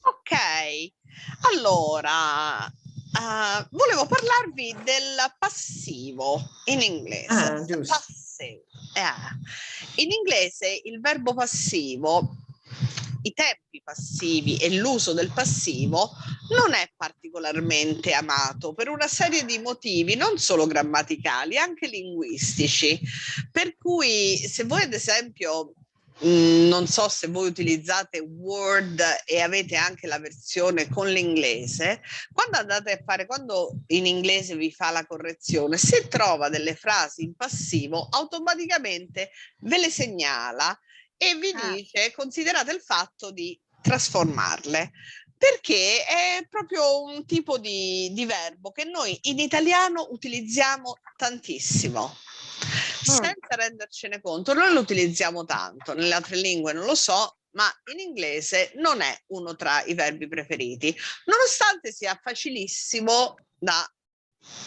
Ok, allora, volevo parlarvi del passivo in inglese. Giusto. Passive. In inglese il verbo passivo, i tempi passivi e l'uso del passivo non è particolarmente amato per una serie di motivi, non solo grammaticali, anche linguistici. Per cui se voi ad esempio non so se voi utilizzate Word e avete anche la versione con l'inglese, quando andate a fare, quando in inglese vi fa la correzione, se trova delle frasi in passivo, automaticamente ve le segnala e vi dice considerate il fatto di trasformarle. Perché è proprio un tipo di verbo che noi in italiano utilizziamo tantissimo senza rendercene conto. Noi lo utilizziamo tanto, nelle altre lingue non lo so, ma in inglese non è uno tra i verbi preferiti, nonostante sia facilissimo da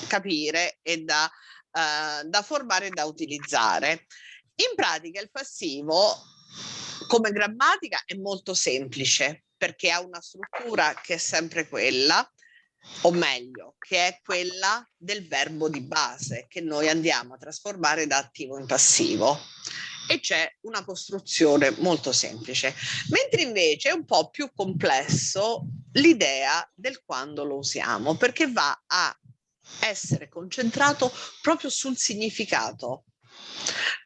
capire e da formare e da utilizzare. In pratica il passivo come grammatica è molto semplice perché ha una struttura che è sempre quella, o meglio, che è quella del verbo di base che noi andiamo a trasformare da attivo in passivo. E c'è una costruzione molto semplice, mentre invece è un po' più complesso l'idea del quando lo usiamo, perché va a essere concentrato proprio sul significato.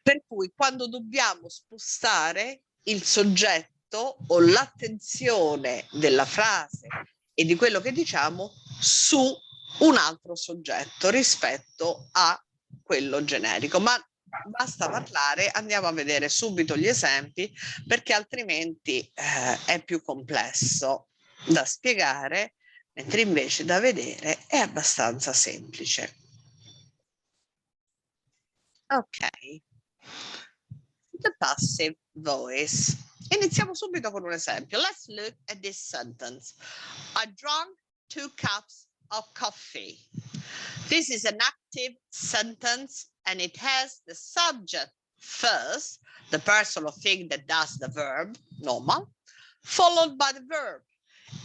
Per cui quando dobbiamo spostare il soggetto o l'attenzione della frase e di quello che diciamo su un altro soggetto rispetto a quello generico. Ma basta parlare, andiamo a vedere subito gli esempi perché altrimenti è più complesso da spiegare, mentre invece da vedere è abbastanza semplice. Ok, the passive voice. Iniziamo subito con un esempio. Let's look at this sentence. I drank 2 cups of coffee. This is an active sentence and it has the subject first, the person or thing that does the verb, normal, followed by the verb.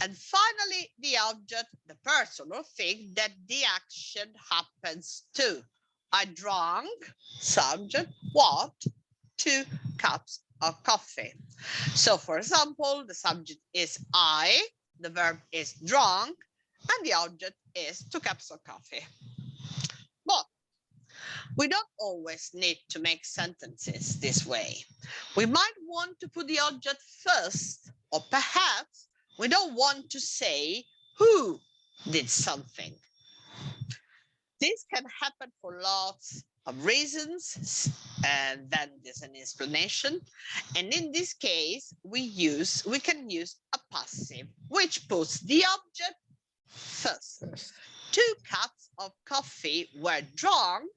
And finally, the object, the person or thing that the action happens to. I drank, subject, what? 2 cups of coffee. So, for example, the subject is I, the verb is drunk, and the object is 2 cups of coffee. But we don't always need to make sentences this way. We might want to put the object first, or perhaps we don't want to say who did something. This can happen for lots of reasons, and then there's an explanation. And in this case, we can use a passive, which puts the object first. 2 cups of coffee were drunk,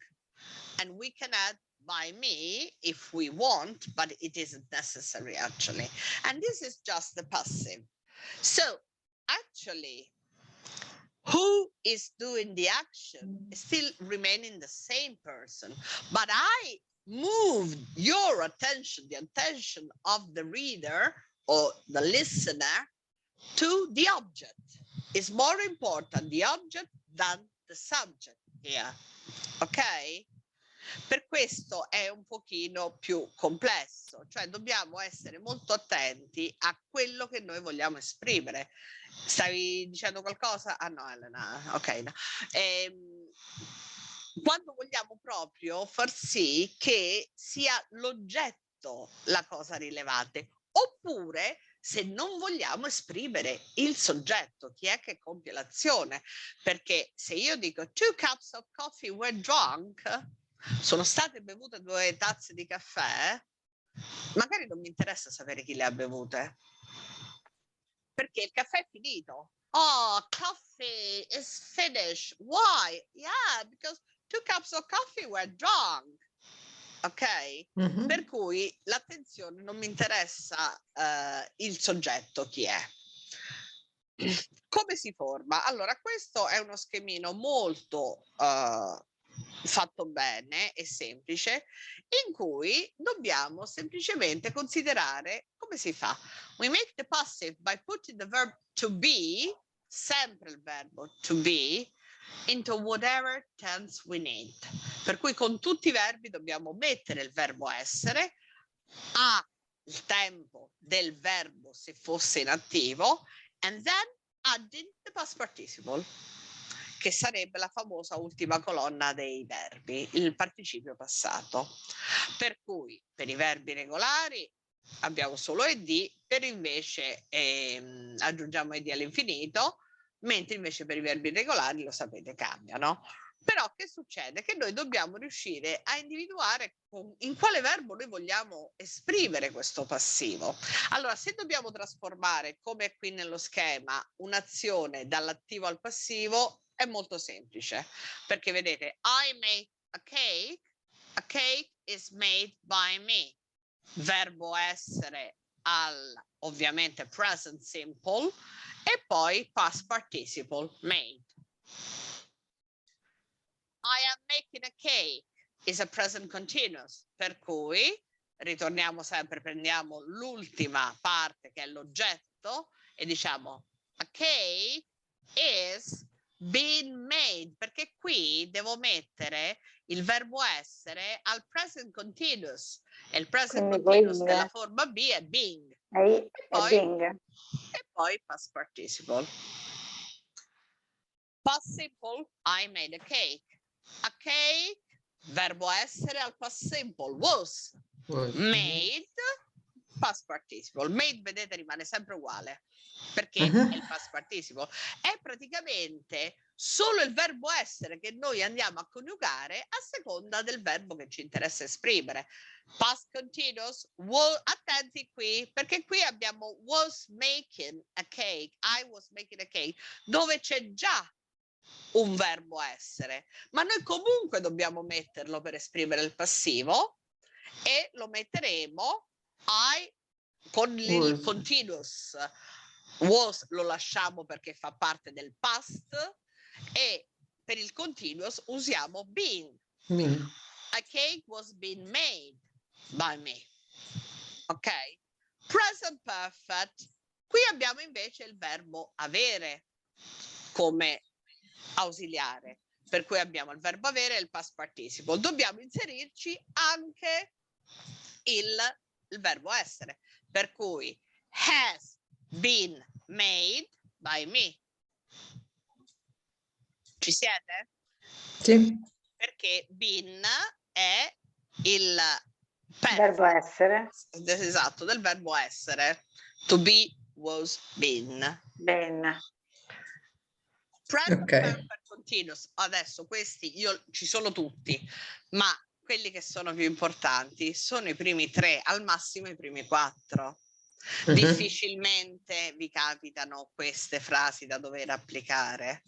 and we can add by me if we want, but it isn't necessary actually. And this is just the passive. So actually, who is doing the action still remaining the same person, but I moved your attention, the attention of the reader or the listener to the object. It's more important the object than the subject here. Ok? Per questo è un pochino più complesso, cioè dobbiamo essere molto attenti a quello che noi vogliamo esprimere. Stavi dicendo qualcosa? Ah no, Elena, ok. No. Quando vogliamo proprio far sì che sia l'oggetto la cosa rilevante, oppure se non vogliamo esprimere il soggetto, chi è che compie l'azione, perché se io dico 2 cups of coffee were drunk, sono state bevute 2 tazze di caffè, magari non mi interessa sapere chi le ha bevute, perché il caffè è finito. Oh, coffee is finished. Why? Yeah, because 2 cups of coffee were drunk. Ok? Per cui l'attenzione non mi interessa il soggetto chi è. Come si forma? Allora, questo è uno schemino molto fatto bene e semplice, in cui dobbiamo semplicemente considerare come si fa. We make the passive by putting the verb to be, sempre il verbo to be, into whatever tense we need. Per cui con tutti i verbi dobbiamo mettere il verbo essere a il tempo del verbo se fosse in attivo, and then adding the past participle, che sarebbe la famosa ultima colonna dei verbi, il participio passato. Per cui per i verbi regolari abbiamo solo ed, per invece aggiungiamo ed all'infinito, mentre invece per i verbi irregolari, lo sapete, cambiano. Però che succede? Che noi dobbiamo riuscire a individuare in quale verbo noi vogliamo esprimere questo passivo. Allora, se dobbiamo trasformare, come qui nello schema, un'azione dall'attivo al passivo, è molto semplice, perché vedete, I make a cake is made by me. Verbo essere al, ovviamente, present simple, e poi past participle, made. I am making a cake is a present continuous, per cui ritorniamo sempre, prendiamo l'ultima parte che è l'oggetto e diciamo a cake is being made, perché qui devo mettere il verbo essere al present continuous e il present Quindi continuous della forma B è being e poi past participle. Past simple, I made a cake. A cake, verbo essere al past simple, was made, past participle. Made, vedete, rimane sempre uguale, perché è il past participle. È praticamente solo il verbo essere che noi andiamo a coniugare a seconda del verbo che ci interessa esprimere. Past continuous, attenti qui, perché qui abbiamo was making a cake, I was making a cake, dove c'è già un verbo essere, ma noi comunque dobbiamo metterlo per esprimere il passivo e lo metteremo con il continuous. Was lo lasciamo perché fa parte del past e per il continuous usiamo been. A cake was being made by me. Ok? Present perfect. Qui abbiamo invece il verbo avere come ausiliare, per cui abbiamo il verbo avere e il past participle. Dobbiamo inserirci anche il verbo essere, per cui has been made by me. Ci siete? Sì. Perché been è il verbo essere. Esatto, del verbo essere. To be, was, been. Bene. Present perfect continuous. Adesso questi ci sono tutti, ma quelli che sono più importanti sono i primi 3, al massimo i primi 4. Difficilmente vi capitano queste frasi da dover applicare,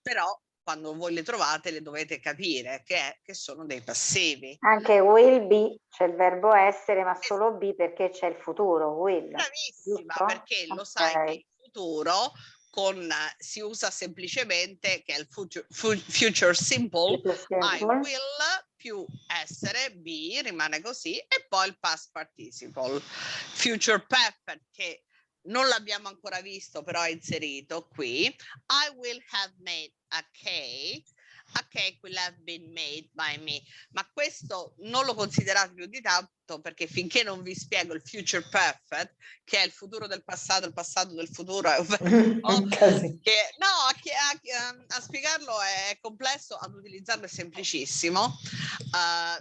però quando voi le trovate le dovete capire che sono dei passivi. Anche will be c'è il verbo essere, ma solo be perché c'è il futuro, will. Bravissima, giusto? perché lo sai che il futuro si usa semplicemente che è il future simple, I will più essere, be, rimane così, e poi il past participle. Future perfect, che non l'abbiamo ancora visto, però è inserito qui. I will have made a cake will have been made by me. Ma questo non lo considerate più di tanto, perché finché non vi spiego il future perfect, che è il futuro del passato, il passato del futuro, è che a spiegarlo è complesso, ad utilizzarlo è semplicissimo,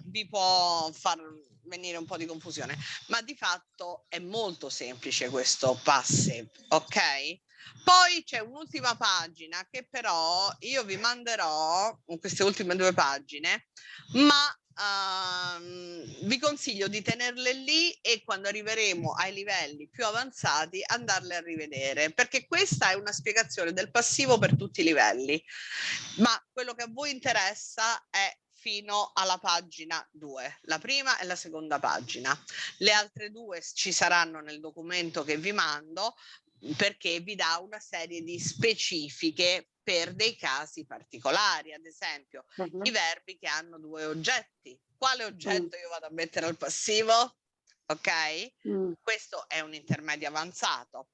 vi può far venire un po' di confusione, ma di fatto è molto semplice questo passive, ok? Poi c'è un'ultima pagina che però io vi manderò, queste ultime 2 pagine, ma vi consiglio di tenerle lì e quando arriveremo ai livelli più avanzati andarle a rivedere, perché questa è una spiegazione del passivo per tutti i livelli, ma quello che a voi interessa è fino alla pagina 2, la prima e la seconda pagina. Le altre 2 ci saranno nel documento che vi mando, perché vi dà una serie di specifiche per dei casi particolari, ad esempio i verbi che hanno due oggetti. Quale oggetto io vado a mettere al passivo? Ok? Questo è un intermedio avanzato.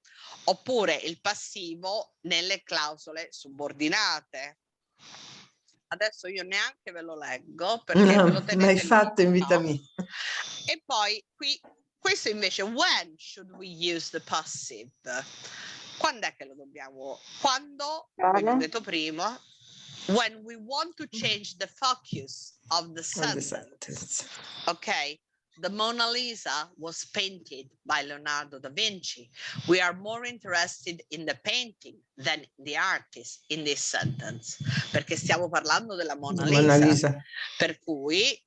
Oppure il passivo nelle clausole subordinate. Adesso io neanche ve lo leggo perché ve lo tenete mai fatto in vita mia. E poi qui, questo invece, when should we use the passive? Quando è che lo dobbiamo? Quando, come vi ho detto prima, when we want to change the focus of the sentence. Ok? The Mona Lisa was painted by Leonardo da Vinci. We are more interested in the painting than the artist in this sentence. Perché stiamo parlando della Mona Lisa. Per cui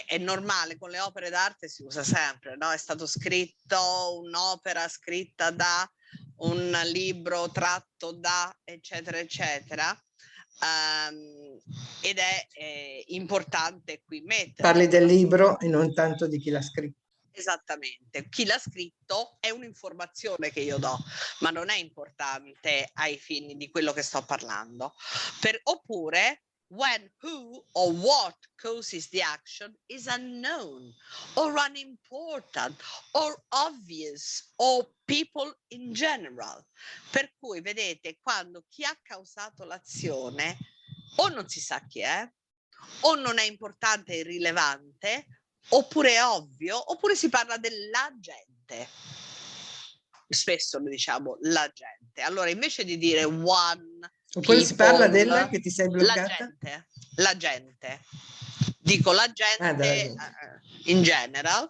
è normale, con le opere d'arte si usa sempre, no? È stato scritto un'opera scritta da, un libro tratto da, eccetera, eccetera. Ed è importante qui mettere. Parli del libro e non tanto di chi l'ha scritto. Esattamente, chi l'ha scritto è un'informazione che io do, ma non è importante ai fini di quello che sto parlando. Oppure, when, who or what causes the action is unknown or unimportant or obvious or people in general. Per cui, vedete, quando chi ha causato l'azione o non si sa chi è, o non è importante e irrilevante, oppure è ovvio, oppure si parla della gente. Spesso lo diciamo la gente. Allora, invece di dire one, oppure si parla della che ti sei bloccata? La gente. Dico la gente, in general.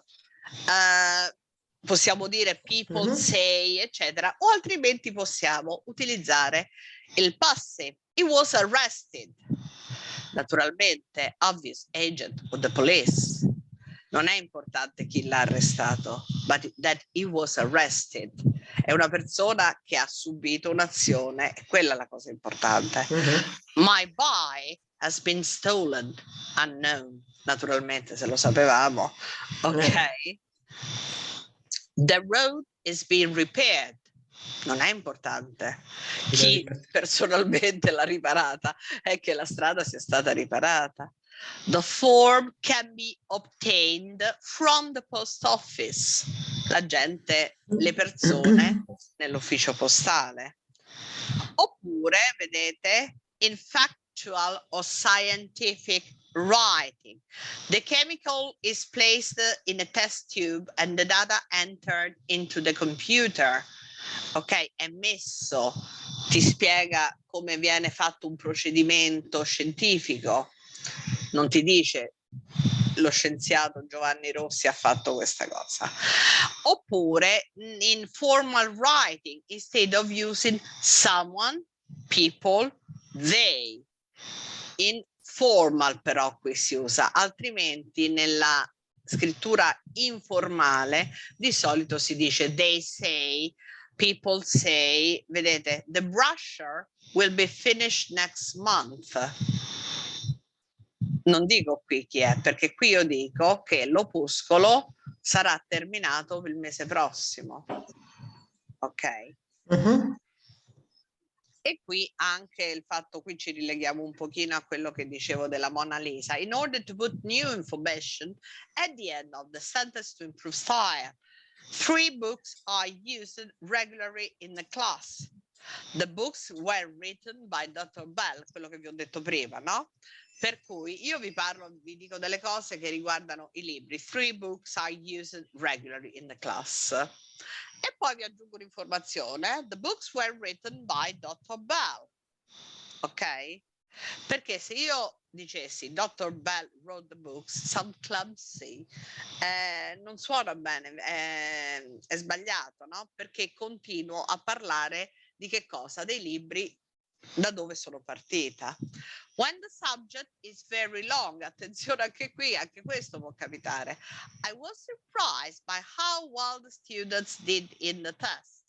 Possiamo dire people say, eccetera, o altrimenti possiamo utilizzare il passive. He was arrested. Naturalmente, obvious agent of the police. Non è importante chi l'ha arrestato, but that he was arrested. È una persona che ha subito un'azione, e quella è la cosa importante. My bike has been stolen, unknown. Naturalmente, se lo sapevamo. Ok? The road is being repaired. Non è importante chi personalmente l'ha riparata, è che la strada sia stata riparata. The form can be obtained from the post office. La gente, le persone nell'ufficio postale. Oppure, vedete, in factual or scientific writing. The chemical is placed in a test tube and the data entered into the computer. Ok, è messo, ti spiega come viene fatto un procedimento scientifico. Non ti dice lo scienziato Giovanni Rossi ha fatto questa cosa. Oppure in formal writing, instead of using someone, people, they. In formal però qui si usa, altrimenti nella scrittura informale di solito si dice they say, people say. Vedete, the brochure will be finished next month. Non dico qui chi è, perché qui io dico che l'opuscolo sarà terminato il mese prossimo. Ok? E qui anche il fatto, qui ci rileghiamo un pochino a quello che dicevo della Mona Lisa. In order to put new information at the end of the sentence to improve style, 3 books are used regularly in the class. The books were written by Dr. Bell, quello che vi ho detto prima, no? Per cui io vi dico delle cose che riguardano i libri. 3 books are used regularly in the class. E poi vi aggiungo un'informazione. The books were written by Dr. Bell. Ok? Perché se io dicessi Dr. Bell wrote the books, sound clumsy, non suona bene, è sbagliato, no? Perché continuo a parlare di che cosa? Dei libri da dove sono partita. When the subject is very long, attenzione anche qui, anche questo può capitare. I was surprised by how well the students did in the test.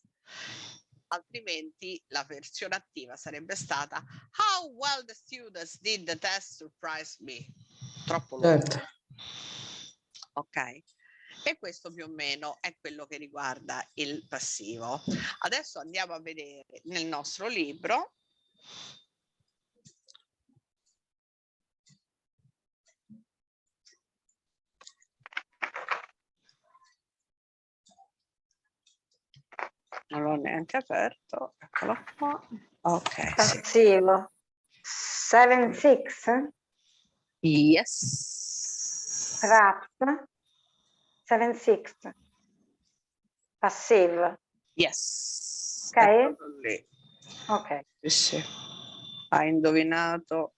Altrimenti la versione attiva sarebbe stata how well the students did the test surprised me. Troppo lungo. Ok. E questo più o meno è quello che riguarda il passivo. Adesso andiamo a vedere nel nostro libro. Non l'ho neanche aperto, eccolo qua. Ok, passivo. 7-6. Yes. Perhaps. 7-6. Passive. Yes. Ok? Eccolo lì. Ok. Sì. Hai indovinato.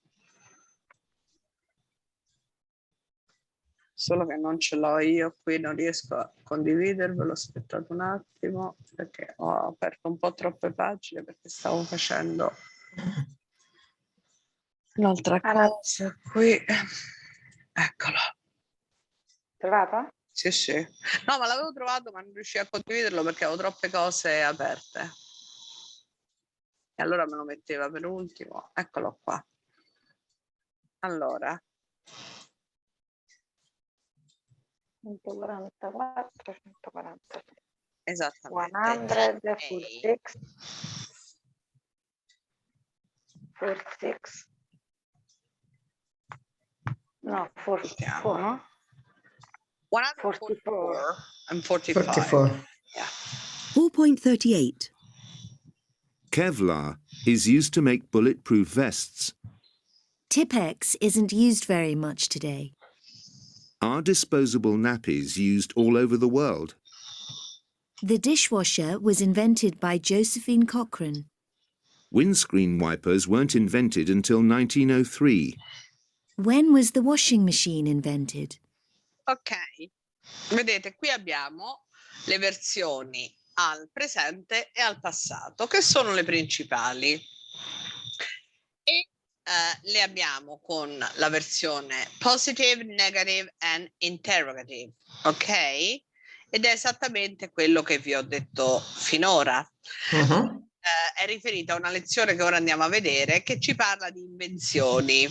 Solo che non ce l'ho io qui, non riesco a condividervelo. Aspettate un attimo perché ho aperto un po' troppe pagine perché stavo facendo un'altra cosa qui. Eccolo. Trovata? Sì, sì. No, ma l'avevo trovato ma non riuscivo a condividerlo perché avevo troppe cose aperte. E allora me lo metteva per ultimo. Eccolo qua. Allora. 144, 146. Esattamente. 146. 46. No, 44. No? 144 and 45. 44. Yeah. 4.38. Kevlar is used to make bulletproof vests. Tipp-Ex isn't used very much today. Are disposable nappies used all over the world? The dishwasher was invented by Josephine Cochrane. Windscreen wipers weren't invented until 1903. When was the washing machine invented? Ok, vedete qui abbiamo le versioni al presente e al passato, che sono le principali. E le abbiamo con la versione positive, negative and interrogative, ok? Ed è esattamente quello che vi ho detto finora. È riferita a una lezione che ora andiamo a vedere che ci parla di invenzioni.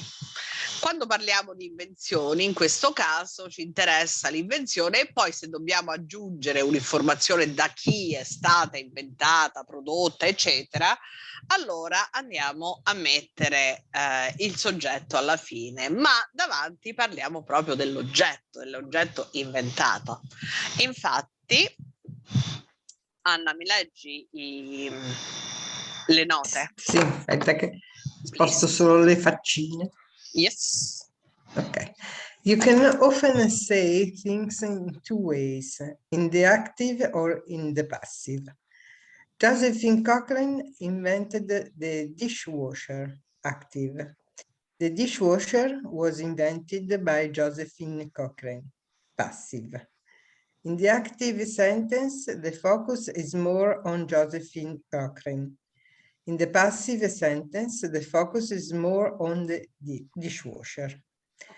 Quando parliamo di invenzioni, in questo caso ci interessa l'invenzione e poi se dobbiamo aggiungere un'informazione da chi è stata inventata, prodotta, eccetera, allora andiamo a mettere il soggetto alla fine, ma davanti parliamo proprio dell'oggetto inventato. Infatti, Anna, mi leggi le note? Sì, aspetta che sposto solo le faccine. Yes. Okay. You can often say things in two ways, in the active or in the passive. Josephine Cochrane invented the dishwasher, active. The dishwasher was invented by Josephine Cochrane, passive. In the active sentence, the focus is more on Josephine Cochrane. In the passive sentence, the focus is more on the dishwasher.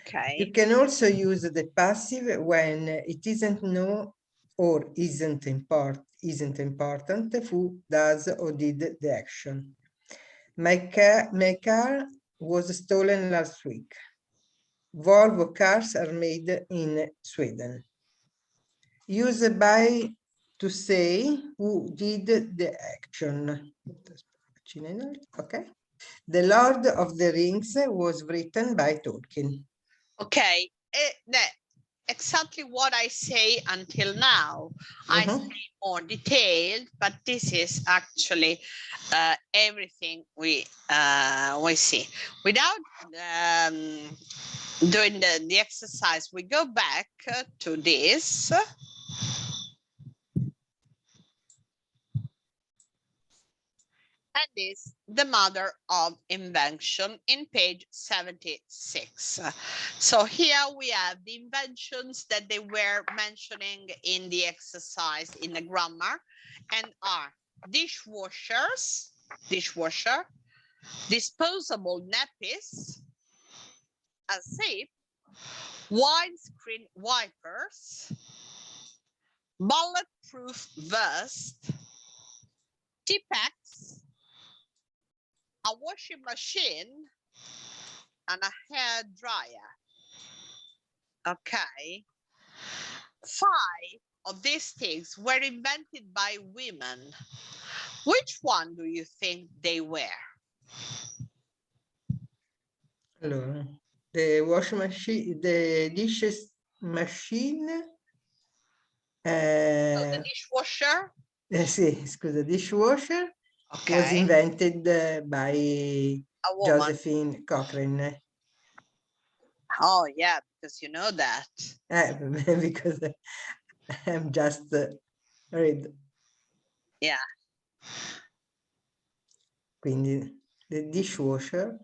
Okay. You can also use the passive when it isn't known or isn't important who does or did the action. My car was stolen last week. Volvo cars are made in Sweden. Use by to say who did the action. Okay. The Lord of the Rings was written by Tolkien. Okay, exactly what I say until now. I say more detailed, but this is actually everything we see. Without doing the exercise, we go back to this. And is the mother of invention in page 76. So here we have the inventions that they were mentioning in the exercise in the grammar and are dishwasher, disposable nappies, a sieve, windscreen wipers, bulletproof vest, Tipp-Ex, a washing machine, and a hair dryer. Ok. 5 of these things were invented by women. Which one do you think they were? Allora, the washing machine, the dishes machine, So the dishwasher, sì, scusa, dishwasher was okay, invented by a woman. Josephine Cochrane. Oh yeah, because you know that. Because I'm just read. Yeah. Quindi the dishwasher.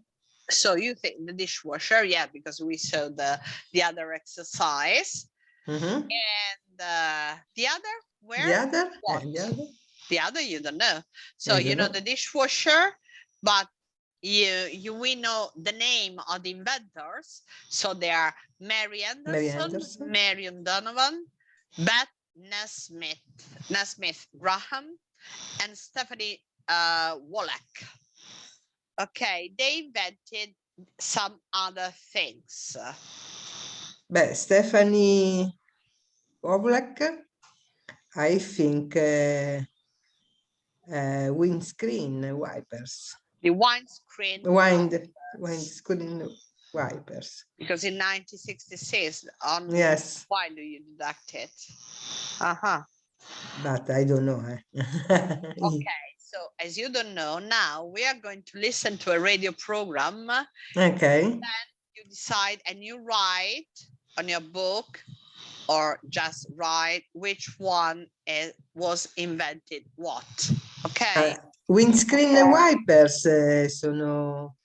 So you think the dishwasher, yeah, because we saw the other exercise. Mhm. And the other, where? The other? What? The other? The other, you don't know. So I you don't know know. the dishwasher, but we know the name of the inventors. So they are Mary Anderson, Marion Donovan, Beth Nesmith Graham, and Stephanie Wallach. Okay, they invented some other things. Beh, Stephanie Wawlak, I think windscreen wipers. The windscreen Windscreen wipers. because in 1966 on Yes, why do you deduct it? Uh-huh. but I don't know. Okay, so as you don't know, now we are going to listen to a radio program. Okay. Then you decide and you write on your book or just write which one was invented what. Okay. Windscreen Ok. wipers sono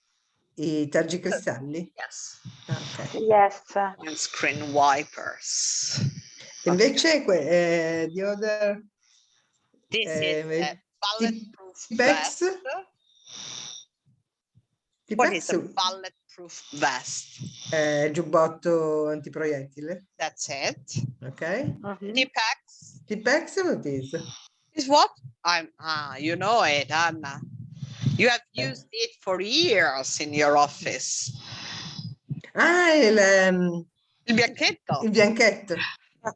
i tergicristalli? Yes. Ok. Yes. Windscreen wipers. Invece the other This is a bulletproof Tipex? vest. What is a Tipex, bulletproof vest? giubbotto antiproiettile. That's it. Ok. Mhm. Tipex Tipex what is? is what? You know it, Anna. You have used it for years in your office. Ah, Il bianchetto. il bianchetto.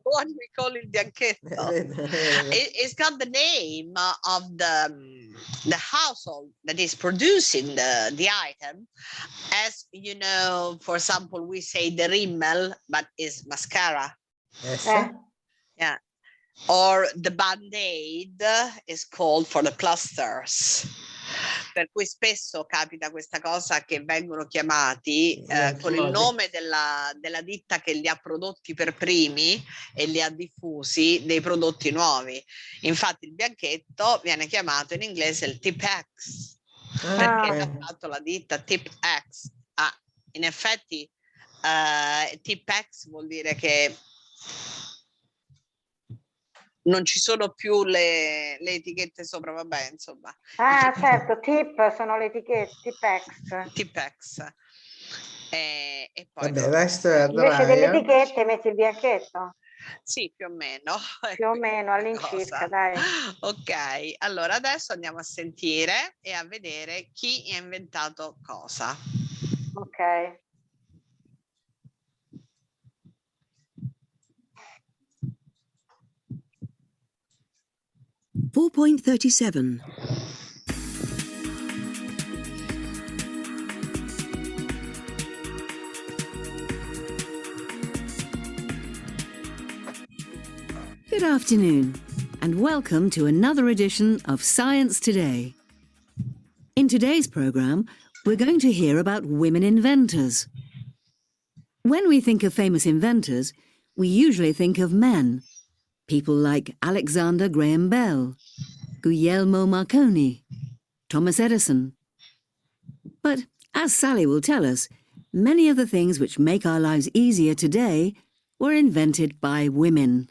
What we call il bianchetto. It's got the name of the household that is producing the item. As you know, for example, we say the Rimmel, but it's mascara. Yes. Yeah. Or the Band-Aid is called for the plasters. Per cui spesso capita questa cosa che vengono chiamati con il nome della ditta che li ha prodotti per primi e li ha diffusi dei prodotti nuovi. Infatti il bianchetto viene chiamato in inglese il Tipex perché l'ha fatto la ditta Tipex. In effetti Tipex vuol dire che non ci sono più le etichette sopra, vabbè, insomma. Ah, certo, tip sono le etichette, Tipex. Tipex. E poi vabbè, il resto è Invece delle Dryer. etichette metti il bianchetto? Sì, più o meno. Più o meno, all'incirca, dai. Ok, allora adesso andiamo a sentire e a vedere chi ha inventato cosa. Ok. .37. Good afternoon, and welcome to another edition of Science Today. In today's programme, we're going to hear about women inventors. When we think of famous inventors, we usually think of men. People like Alexander Graham Bell, Guglielmo Marconi, Thomas Edison. But, as Sally will tell us, many of the things which make our lives easier today were invented by women.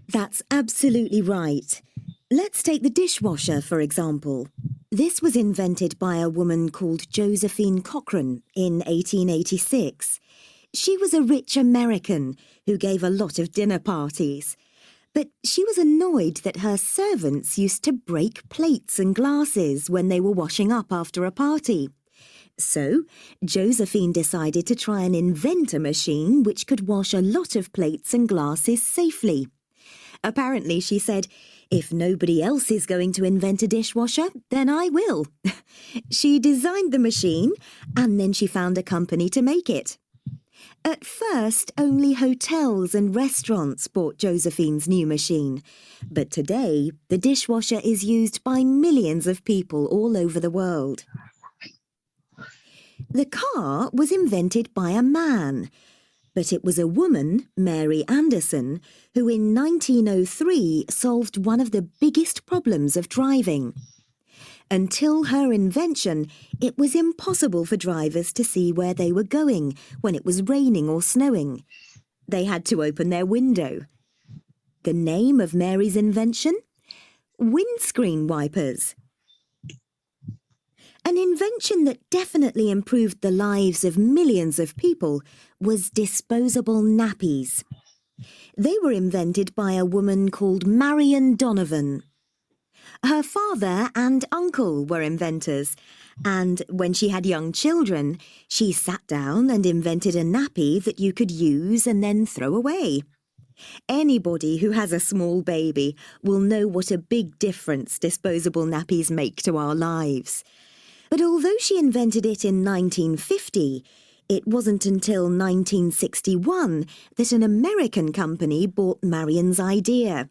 That's absolutely right. Let's take the dishwasher, for example. This was invented by a woman called Josephine Cochrane in 1886. She was a rich American who gave a lot of dinner parties. But she was annoyed that her servants used to break plates and glasses when they were washing up after a party. So, Josephine decided to try and invent a machine which could wash a lot of plates and glasses safely. Apparently, she said, "If nobody else is going to invent a dishwasher, then I will." She designed the machine and then she found a company to make it. At first, only hotels and restaurants bought Josephine's new machine. But today, the dishwasher is used by millions of people all over the world. The car was invented by a man, but it was a woman, Mary Anderson, who in 1903 solved one of the biggest problems of driving. Until her invention, it was impossible for drivers to see where they were going when it was raining or snowing. They had to open their window. The name of Mary's invention? Windscreen wipers. An invention that definitely improved the lives of millions of people was disposable nappies. They were invented by a woman called Marion Donovan. Her father and uncle were inventors, and when she had young children, she sat down and invented a nappy that you could use and then throw away. Anybody who has a small baby will know what a big difference disposable nappies make to our lives. But although she invented it in 1950, it wasn't until 1961 that an American company bought Marion's idea.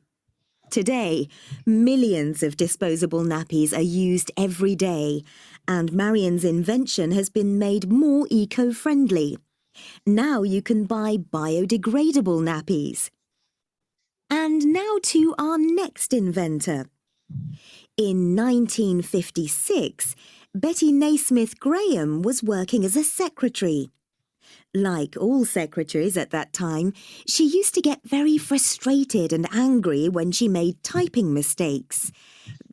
Today, millions of disposable nappies are used every day, and Marion's invention has been made more eco-friendly. Now you can buy biodegradable nappies. And now to our next inventor. In 1956, Betty Naismith Graham was working as a secretary. Like all secretaries at that time, she used to get very frustrated and angry when she made typing mistakes.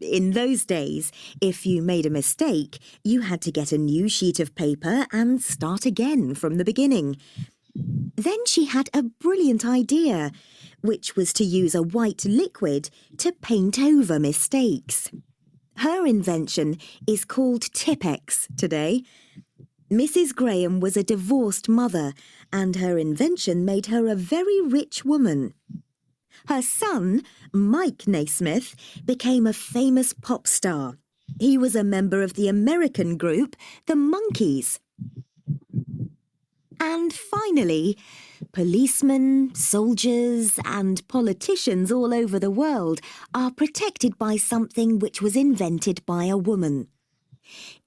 In those days, if you made a mistake, you had to get a new sheet of paper and start again from the beginning. Then she had a brilliant idea, which was to use a white liquid to paint over mistakes. Her invention is called Tipp-Ex today. Mrs. Graham was a divorced mother, and her invention made her a very rich woman. Her son, Mike Naismith, became a famous pop star. He was a member of the American group, the Monkees. And finally, policemen, soldiers, and politicians all over the world are protected by something which was invented by a woman.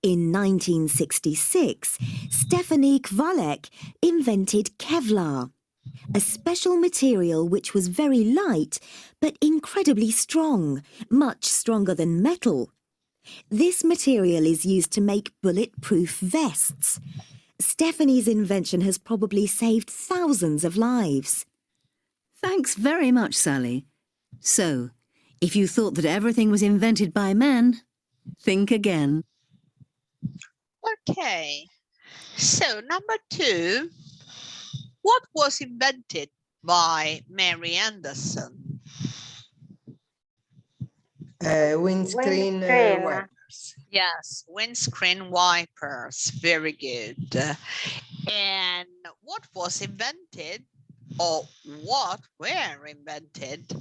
In 1966, Stephanie Kwolek invented Kevlar, a special material which was very light but incredibly strong, much stronger than metal. This material is used to make bulletproof vests. Stephanie's invention has probably saved thousands of lives. Thanks very much, Sally. So, if you thought that everything was invented by men, think again. Okay, so number 2, what was invented by Mary Anderson? Windscreen wipers. Yes, windscreen wipers, very good. And what was invented, or what were invented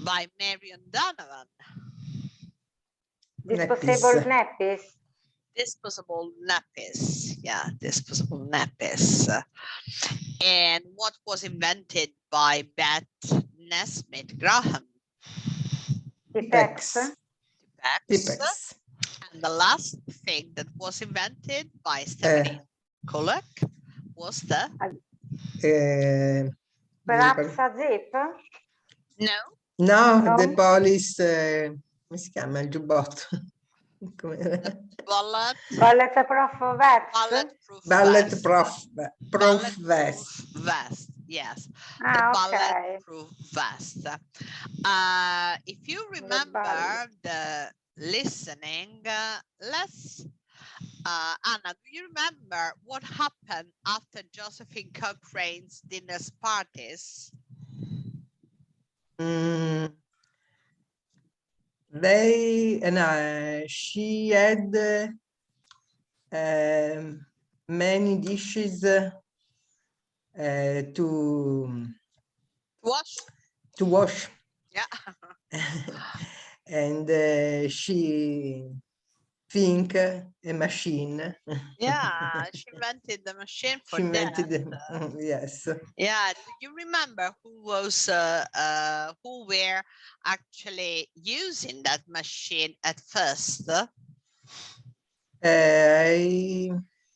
by Marion Donovan? Disposable nappies. Disposable nappies, yeah, disposable nappies. And what was invented by Beth Naismith Graham? Tipp-Ex. Tipp-Ex. And the last thing that was invented by Stephanie Kwolek was the Perhaps a zip? no, the police, come si chiama il giubbotto? bulletproof vest. Yes, Ah, the okay. bulletproof vest. If you remember the listening, let's Anna, do you remember what happened after Josephine Cochrane's dinner parties? She had many dishes to Wash. wash. Yeah. And she think a machine. Yeah, she invented the machine for She that. invented yes. Yeah, do you remember who were actually using that machine at first?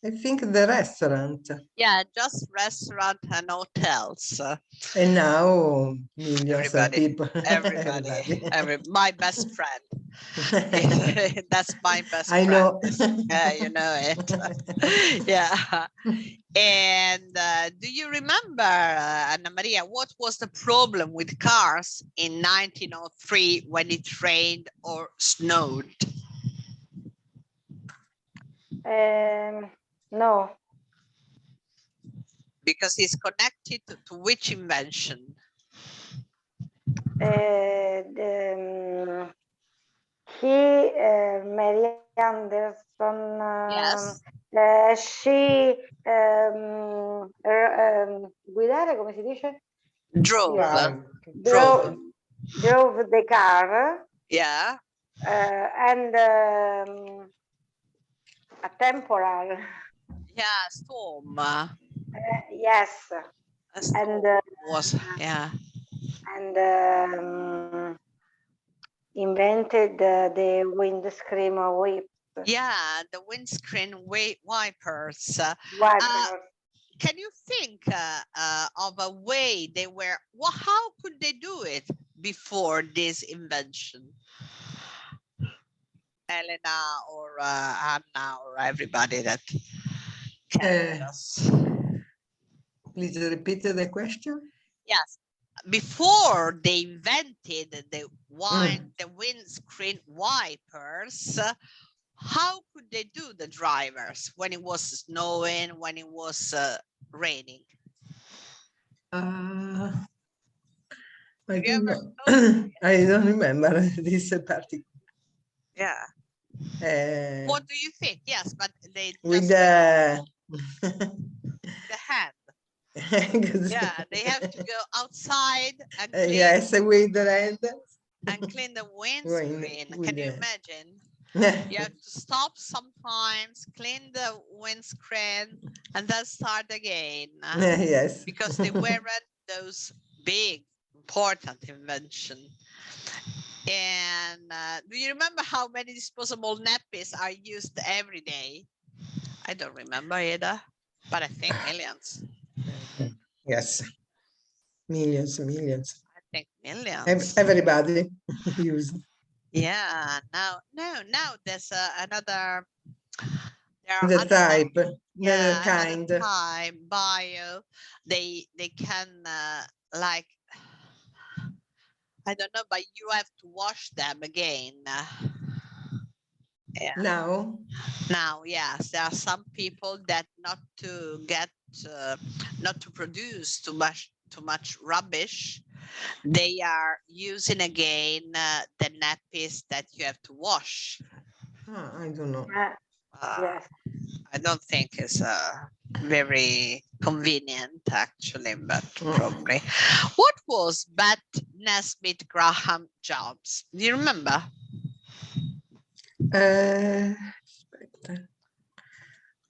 I think the restaurant, Yeah, just restaurant and hotels. and now millions of Everybody, people. my best friend. That's my best I friend. know. Yeah, you know it. Yeah. And do you remember, Anna Maria, what was the problem with cars in 1903 when it rained or snowed? No. Because it's connected to which invention? Mary Anderson, Yes. she guidare, come si dice? Drove. Drove the car. Yeah. And a temporal. Yeah, storm. Yes. A storm And was, yeah. And invented the windscreen whip. Yeah, the windscreen wipers. Wipers. Can you think of a way they were, well, how could they do it before this invention? Elena or Anna or everybody that can us. Please repeat the question. Yes. Before they invented the windscreen wipers, how could they do the drivers when it was snowing, when it was raining? I don't know. I don't remember this particular. Yeah. What do you think? Yes, but they With the hand. the Yeah, they have to go outside and clean, yes, with the hand and clean the windscreen. Can you imagine? You have to stop sometimes, clean the windscreen, and then start again. Yes, Because they weren't those big, important inventions. And do you remember how many disposable nappies are used every day? I don't remember either, but I think millions. Yes, millions. I think millions. Everybody use. Yeah. Now there's another. There are The other type, yeah, the kind. another type, bio. They can like, I don't know, but you have to wash them again. Yeah. Now, yes, there are some people that not to produce too much rubbish, they are using again the nappies that you have to wash. I don't know. Yes. I don't think it's very convenient actually, but probably. What was Beth Nesbitt Graham Jobs? Do you remember?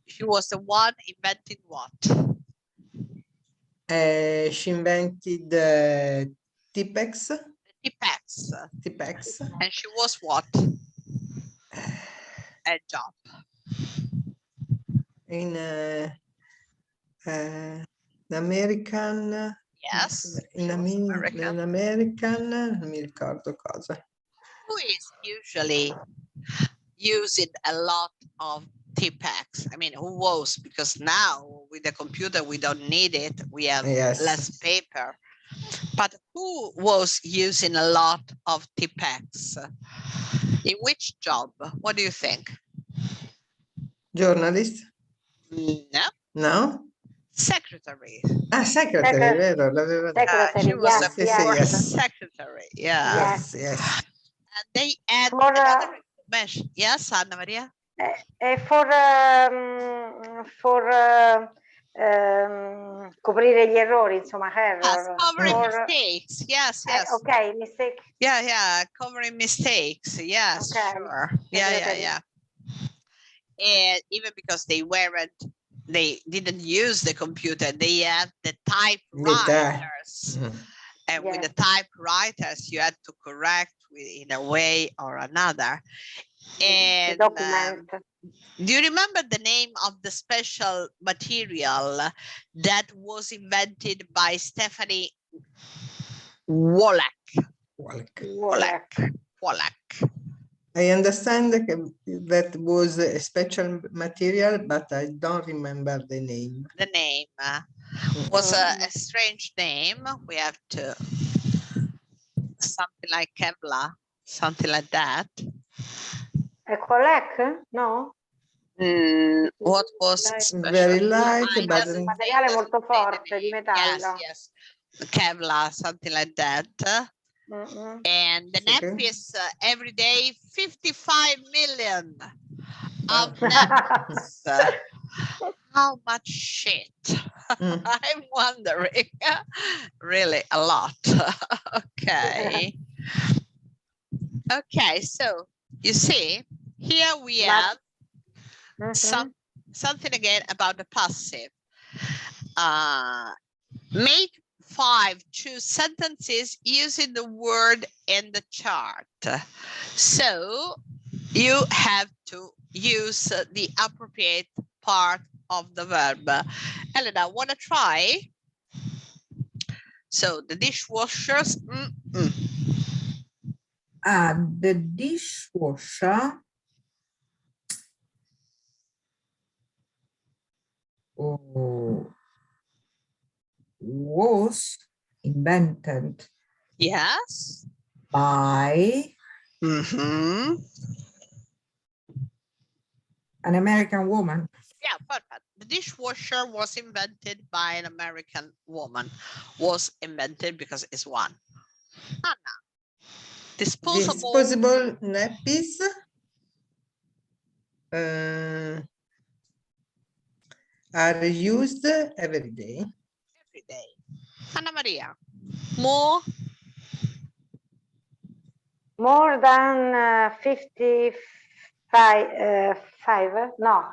She was the one inventing what? She invented Tipex. Tipex. And she was what? A job. In American. Yes. In American, non mi ricordo cosa. Who is usually using a lot of Tipex? I mean, who was? Because now with the computer, we don't need it. We have less paper. But who was using a lot of Tipex? In which job? What do you think? Journalist? No. No? Secretary. Secretary, vero? Secretary, she was yes. secretary. Yeah. Yes. And they add another information. Yes, Anna Maria? coprire gli errori, insomma, Yes, error. covering For, mistakes. Yes, yes. ok, mistake. Yeah, covering mistakes. Yes, Okay. sure. Yeah. And even because they didn't use the computer, they had the typewriters. And with Yeah. the typewriters, you had to correct in a way or another. And Document. do you remember the name of the special material that was invented by Stephanie Wallach? I understand that was a special material, but I don't remember the name. The name was a strange name. We have to something like Kevlar, something like that. Collect? No? What was special? Very light, It but doesn't Materiale say molto the forte di name. metallo. Yes. Kevlar, something like that. And the Okay. nappies every day 55 million of nappies. How much shit? I'm wondering. Really a lot. Okay. Okay, so you see, here we have something again about the passive. Make 5 true sentences using the word in the chart. So you have to use the appropriate part of the verb. Elena, want to try? So the dishwashers. The dishwasher was invented Yes. by Mm-hmm. an American woman. Yeah, perfect. The dishwasher was invented by an American woman. Was invented because it's one. Anna. Disposable nappies are used every day. Every day. Anna Maria. More than 55, no,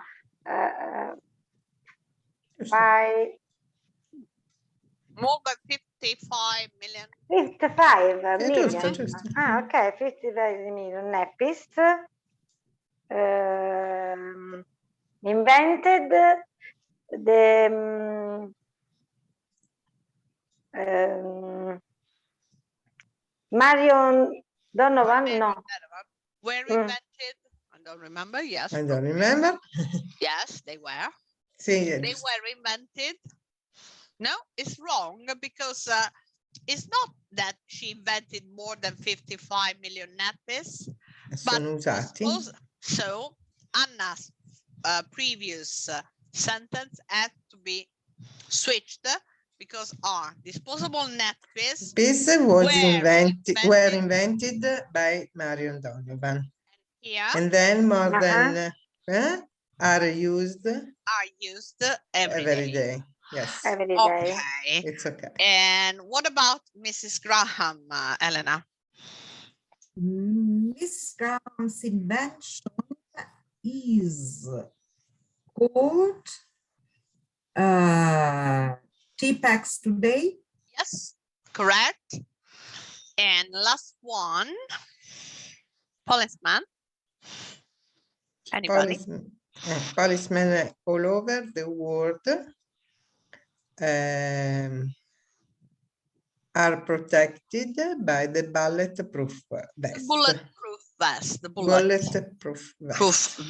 5. More than 55 million. 55 million. Giusto. Ok, 55 million nappies invented the Marion Donovan, no. Were invented. I don't remember. Yes. I don't remember. Yes, they were. Sì, They were invented. No, it's wrong because it's not that she invented more than 55 million nappies. sono usati. So Anna's previous sentence had to be switched because our disposable nappies were invented by Marion Donovan. Here, and then more than are used every day. Yes. Every day. Okay. It's okay. And what about Mrs. Graham, Elena? Miss Graham's invention is called Tipex Today. Yes, correct. And last one, policeman. Anybody? Policemen all over the world are protected by the bulletproof vest. Bulletproof vest. The Bulletproof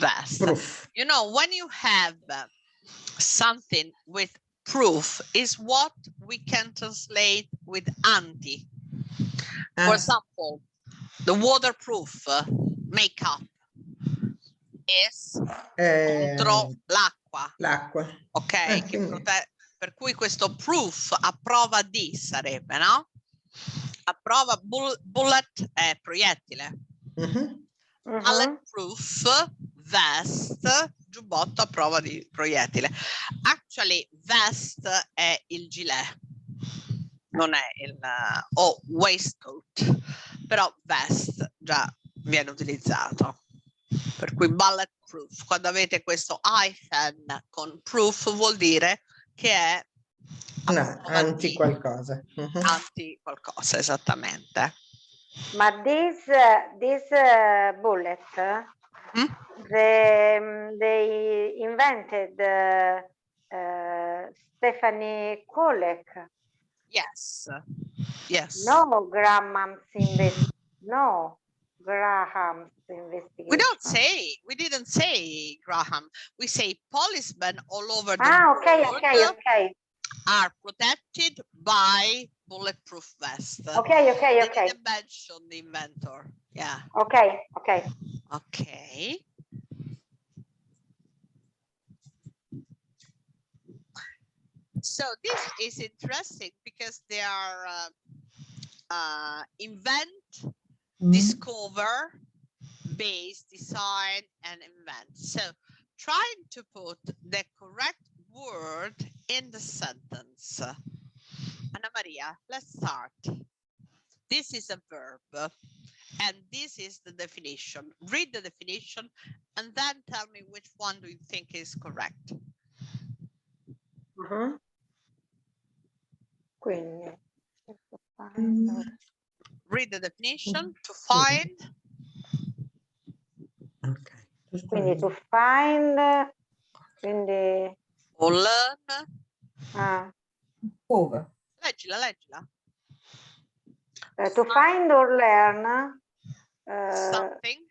vest. Proof. You know, when you have something with proof is what we can translate with anti. For example, the waterproof makeup is contro l'acqua. Ok? Per cui questo proof a prova di sarebbe, no? A prova bullet è proiettile. Bulletproof vest, giubbotto a prova di proiettile. Actually, vest è il gilet, non è il o waistcoat, però vest già viene utilizzato. Per cui bulletproof, quando avete questo hyphen con proof vuol dire che è No, anti qualcosa. anti qualcosa, esattamente. Ma this bullet, Mm? they invented Stephanie Kolek. Yes. Yes. No, Graham's investigation. We didn't say Graham. We say policemen all over the Okay, world okay. are protected by bulletproof vest. Okay. They didn't mention the inventor. Yeah. Okay. Okay. So this is interesting because they are invent, discover, base, design, and invent. So trying to put the correct word in the sentence. Anna Maria, let's start. This is a verb, and this is the definition. Read the definition, and then tell me which one do you think is correct. Quindi, Read the definition to find. Okay. quindi to find, quindi Or learn. Over. Leggila. To find or learn Something.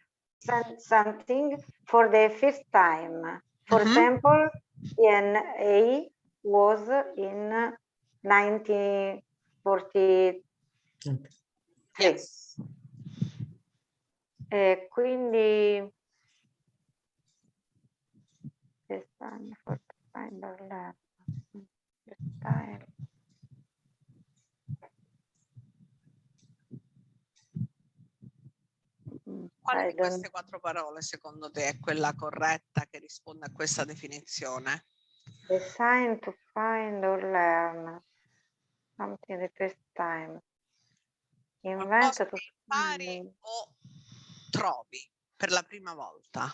something for the first time. For example, DNA was in 1943. Yes. Quindi this time for to find or learn. This time. Quale di queste quattro parole secondo te è quella corretta che risponde a questa definizione? Design to find or learn something the first time. Invent Qualcosa to che impari o trovi per la prima volta.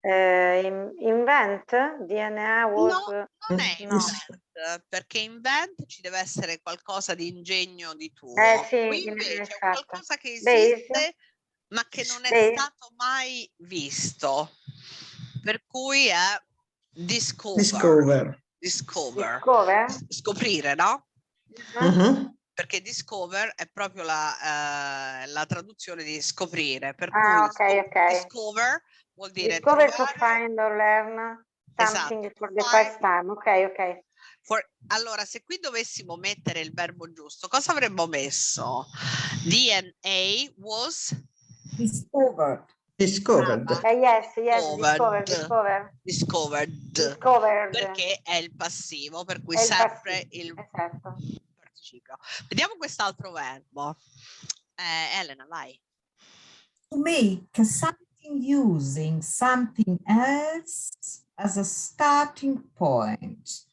Invent DNA was Non è invent, perché invent ci deve essere qualcosa di ingegno di tuo. sì, Qui invece è esatto. qualcosa che Base. esiste ma che non è Base. stato mai visto, per cui è discover. Scoprire, no? Perché discover è proprio la traduzione di scoprire, per cui ok. discover vuol dire Discover trovare, to find or learn something esatto, for the first time. Ok. Allora, se qui dovessimo mettere il verbo giusto, cosa avremmo messo? DNA was Discovered. Yes, discovered. Perché è il passivo, per cui È il sempre passivo, il esatto. participio. Vediamo quest'altro verbo. Elena, vai. To make something using something else as a starting point.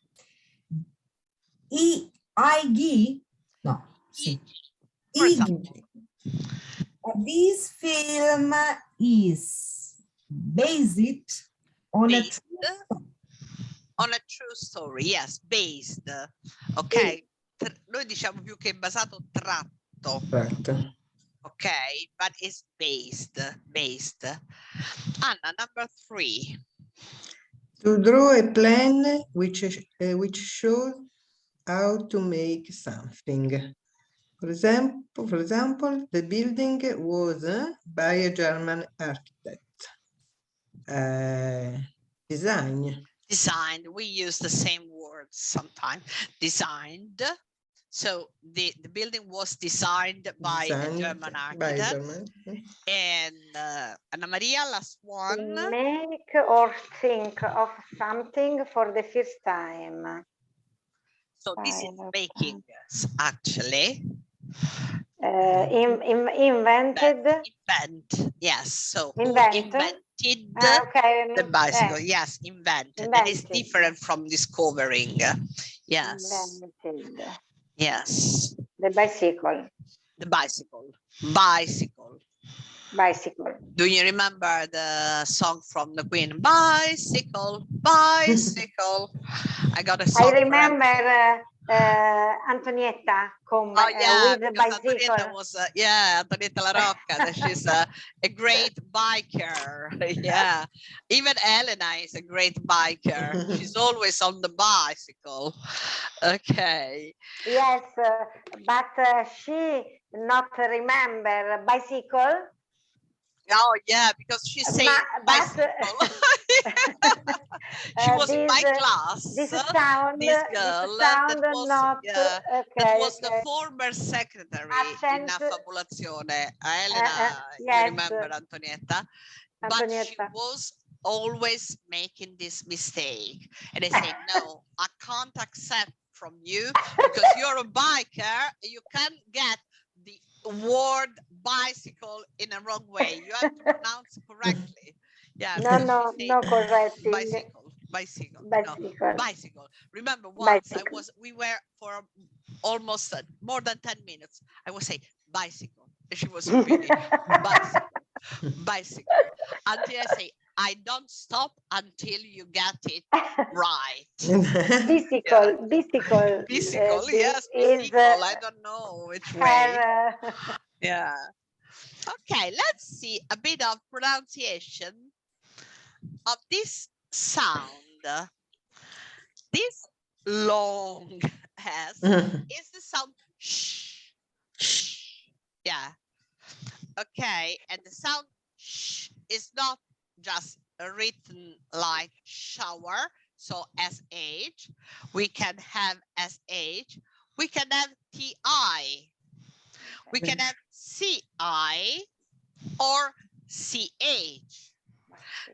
This film is based on a true story. Yes, based. Ok, noi diciamo più che basato, tratto. Ok, but it's based. Anna, number 3. To draw a plan which shows how to make something. For example, the building was by a German architect. Designed. We use the same words sometimes. Designed. So the building was designed by a German architect. And Anna Maria, last one. Make or think of something for the first time. So this is making, actually. Invented. Invent. Yes. So who Invent. invented Okay. the bicycle? Yes, invented. That is Invented. different from discovering. Yes. Invented. Yes. The bicycle. The bicycle. Bicycle. Bicycle. Do you remember the song from the Queen? Bicycle, bicycle. I got a song. I remember Antonietta Oh yeah, with the because bicycle. Antonietta was Antonietta La Rocca. That she's a great biker. Yeah, even Elena is a great biker. She's always on the bicycle. Okay. Yes, but she not remember bicycle. Oh yeah, because she said bicycle. She was in my class. This sound, this girl that was, not that was the okay. former secretary in Accent. Affabulazione. Elena, Yes. you remember Antonietta? But she was always making this mistake. And I say, no, I can't accept from you because you're a biker. You can't get the word bicycle in a wrong way. You have to pronounce correctly. Yeah. No correcting. Bicycle. Bicycle. Bicycle. No, bicycle. Remember once Bicycle. we were for almost more than 10 minutes. I was saying bicycle. And she was repeating bicycle. Bicycle. Until I say, I don't stop until you get it right. Bicycle. Bicycle. Bicycle, yes, is, bicycle. I don't know which way. Yeah. Okay, let's see a bit of pronunciation of this sound. This long S is the sound sh. Yeah. Okay, and the sound sh is not just written like shower, so SH. We can have SH. We can have TI. We can have CI or CH.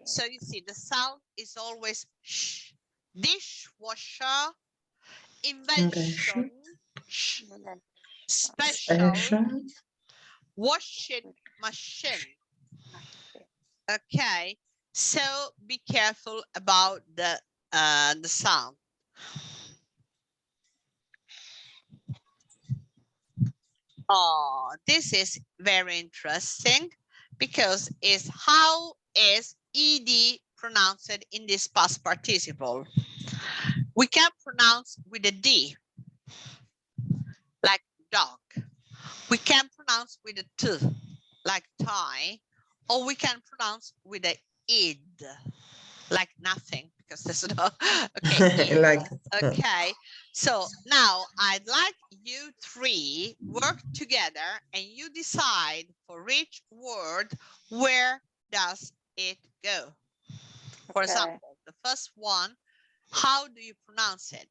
So you see, the sound is always sh. Dishwasher, invention, sh. Special, washing machine. Okay, so be careful about the sound. Oh, this is very interesting because it's how is ed pronounced in this past participle. We can pronounce with a D, like dog. We can pronounce with a T, like tie, or we can pronounce with a id, like nothing, because there's no, okay, like, okay. So now I'd like you three work together and you decide for each word, where does it go? For example, the first one, how do you pronounce it?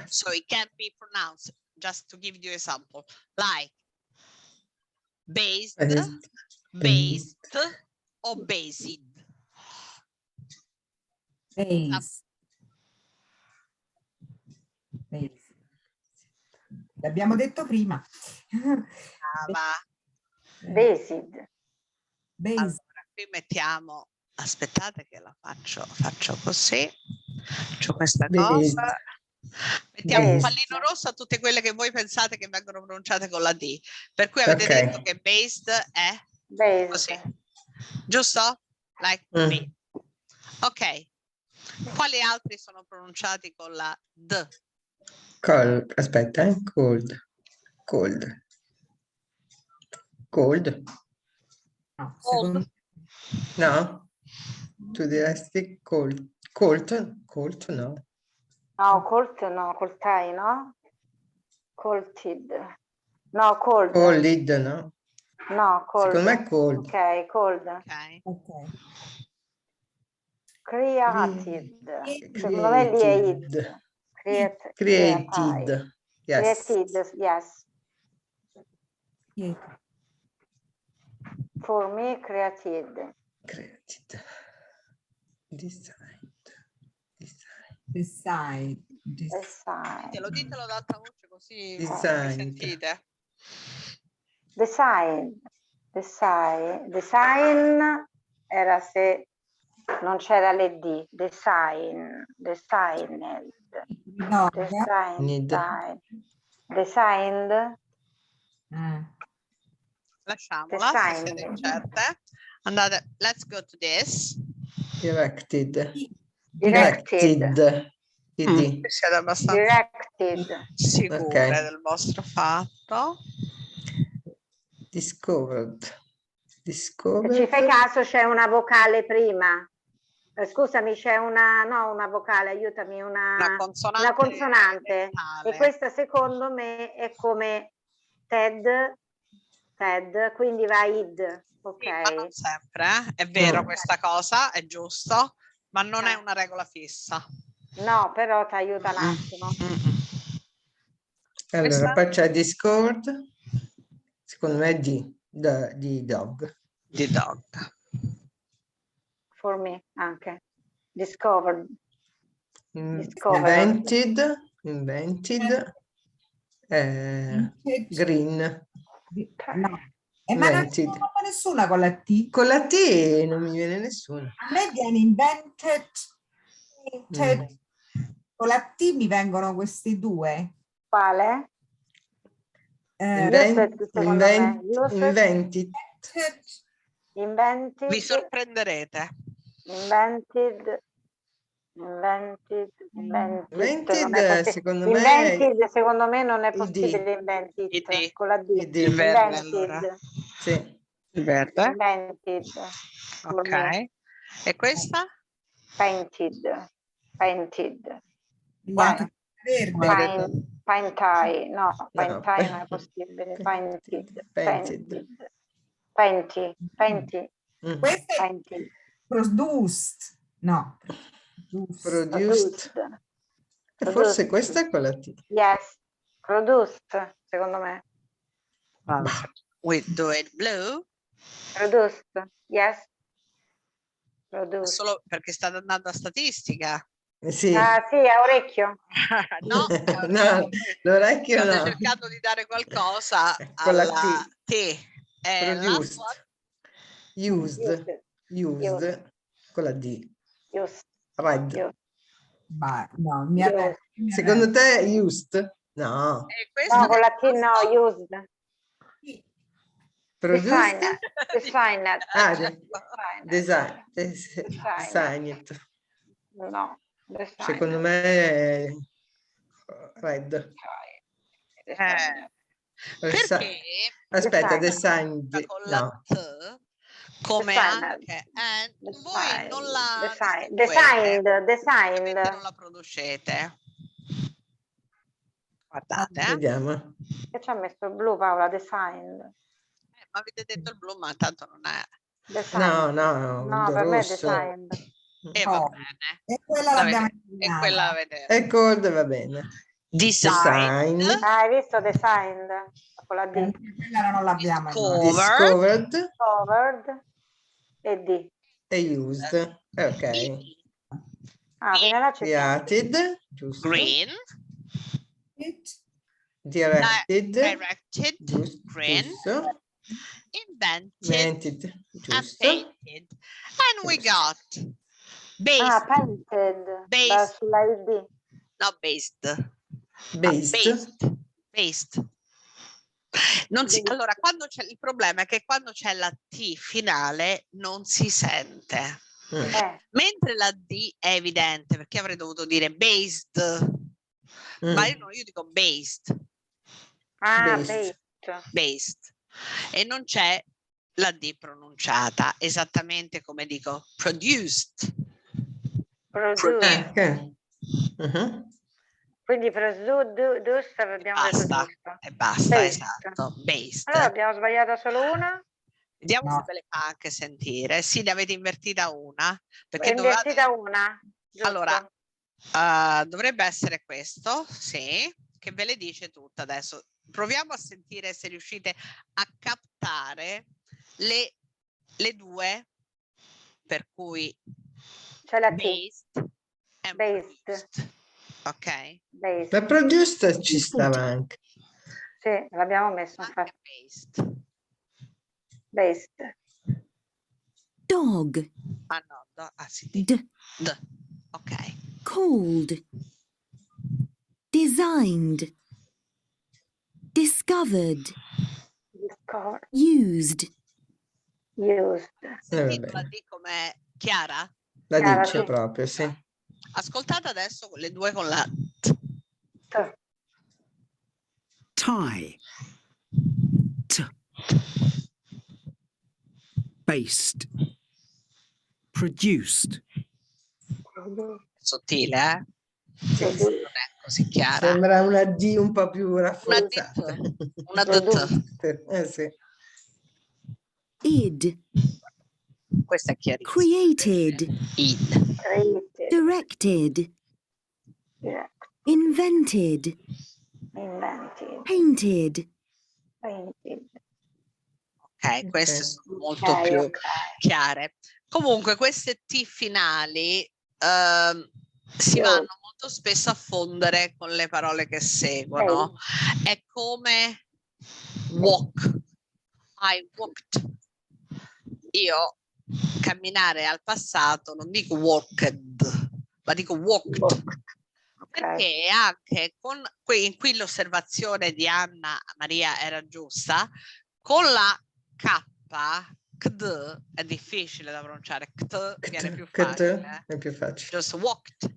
So it can be pronounced, just to give you an example, like based, based, o based. Base. L'abbiamo detto prima. Based. Allora, qui mettiamo, aspettate che la faccio così, faccio questa cosa. Mettiamo un pallino rosso a tutte quelle che voi pensate che vengono pronunciate con la D. Per cui avete detto che based è così. Giusto? Like me. Ok. Quali altri sono pronunciati con la D? Cold. Aspetta, cold. Cold. Cold. No, Cold. No? Tu diresti cold. Cold? Cold no. No, colt no, coltai, no? Colted. No, cold. Cold, no? No, cold. Secondo me è cold. Ok, cold. Ok. Ok. Created. Secondo me lì è it. Created. Yes. Created, yes. For me, created. Created. Decide. Ditelo ad alta voce così mi Designed. sentite. Design. Design era se non c'era le D. Design. Designed. Dog. Need. Designed. Lasciamola, se siete Design. incerte. Andate, let's go to this. Directed. Directed. ID. Siete abbastanza Directed. sicure Ok. del vostro fatto. Discovered. Se ci fai caso c'è una vocale prima. Scusami, c'è una vocale, aiutami, una consonante. E questa secondo me è come Ted, quindi va id. Ok. Sì, ma non sempre, è vero questa cosa, è giusto, ma non è una regola fissa. No, però ti aiuta un attimo. Allora, Questa? poi c'è Discord. Secondo me è di dog. Di dog. For me anche. Discovered. Invented. Green. No. Ma non c'è Invented. nessuna con la T. Con la T non mi viene nessuno. A me viene invented. Con la T mi vengono questi due. Quale? Invented. Vi sorprenderete. Invented, secondo me secondo me non è possibile. Invented con la D. Il verde, allora. Sì. Il verde. Invented. Ok. E questa? Painted. Verde. Paintai, no, paintai non è possibile. Painted. Questo è produced. No. Produced. Forse questa è con la T. Yes. Produced, secondo me. We do it blue. Produced. Yes. Produced. Solo perché state andando a statistica. Sì. Ah, sì, a orecchio. No, No, l'orecchio state no. cercando di dare qualcosa Con la alla T. Produced. Used. Con la D. Used. Red. Ma no, Secondo te used? No. No, con la T no, used. Produced? Designed. Designed. No. Secondo me è red. Perché Aspetta, designed. con la T come anche voi non la designed non la producete. Guardate, vediamo. Che ci ha messo il blu, Paola? Designed. ma avete detto il blu, ma tanto non è. No, per me è rosso. designed. E va bene. E quella l'abbiamo E quella vedete. E cold va bene. Design. Hai visto designed? Con la D. Quella non l'abbiamo. Discovered. Covered e D. E used. Ok. Fino là ci siamo. Created. Giusto. Green. Directed. Giusto. Green. Giusto. Invented. And Giusto. painted. And we got based. Painted. Based. Sulla ID. No, based. Based. Non si, allora, quando c'è il problema è che quando c'è la T finale non si sente. Mentre la D è evidente, perché avrei dovuto dire based. Ma io dico based. Based. E non c'è la D pronunciata, esattamente come dico produced. Quindi produced abbiamo Basta, detto e basta, based. esatto, based. Allora abbiamo sbagliato solo una? Vediamo se ve le fa anche sentire. Sì, ne avete invertita una. Perché una? Giusto. Allora, dovrebbe essere questo, sì, che ve le dice tutta adesso. Proviamo a sentire se riuscite a captare le due, per cui c'è la based e produced. Ok? La produced ci stava anche. Sì, l'abbiamo messo Anche infatti. Based. Dog. Ah no, sì. D. Ok. Called. Designed. Discovered. Used. Sentite la D com'è chiara? La Chiara, dice sì. proprio, sì. Ascoltate adesso le due con la T. Tie. T. Based. Produced. Sottile, eh? Sì, Non è così chiara. Sembra una D un po' più rafforzata. Una D. Sì. Id. Questa è chiarissima. Created. Id. Directed. Invented. Painted. Ok, queste sono molto più chiare. Comunque queste T finali si vanno molto spesso a fondere con le parole che seguono. È come walk. I walked. Io camminare al passato non dico walked, ma dico walked. Perché anche con qui l'osservazione di Anna Maria era giusta, con la K, kd è difficile da pronunciare, viene più facile. È più facile. Just walked,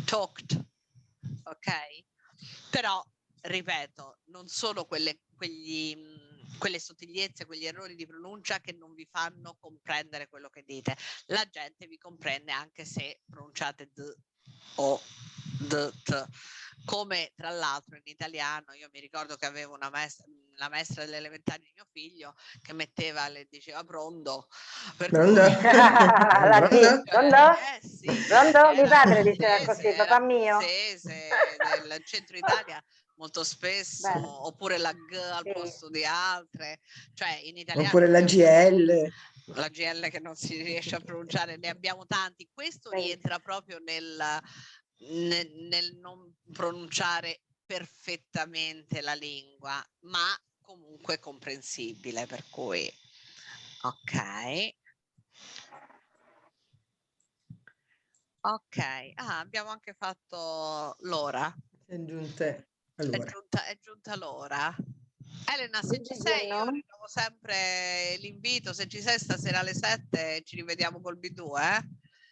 talked, ok? Però, ripeto, non sono quelle sottigliezze, quegli errori di pronuncia che non vi fanno comprendere quello che dite. La gente vi comprende anche se pronunciate d o d, t. Come tra l'altro in italiano, io mi ricordo che avevo la maestra delle elementari di mio figlio che diceva pronto. Pronto? Pronto? Mio padre diceva così, papà mio. Del centro Italia molto spesso, oppure la G al posto di altre, cioè in italiano. Oppure la GL. La GL che non si riesce a pronunciare, ne abbiamo tanti. Questo rientra proprio nel non pronunciare perfettamente la lingua, ma comunque comprensibile, per cui ok. Abbiamo anche fatto l'ora. È giunta l'ora. Elena, se ci sei, io rinnovo sempre l'invito. Se ci sei stasera alle 7 ci rivediamo col B2,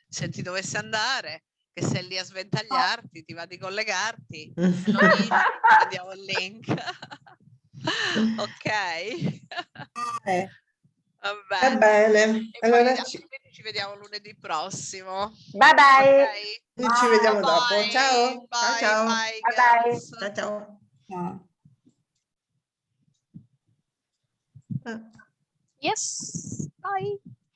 se ti dovesse andare, che sei lì a sventagliarti, ti va di collegarti, se non dici, vediamo il link. Ok. Va bene. Allora ci vediamo lunedì prossimo. Bye bye. Okay? Ci vediamo dopo. Ciao. Bye, Ciao. bye, bye. Ciao. Yes. Bye.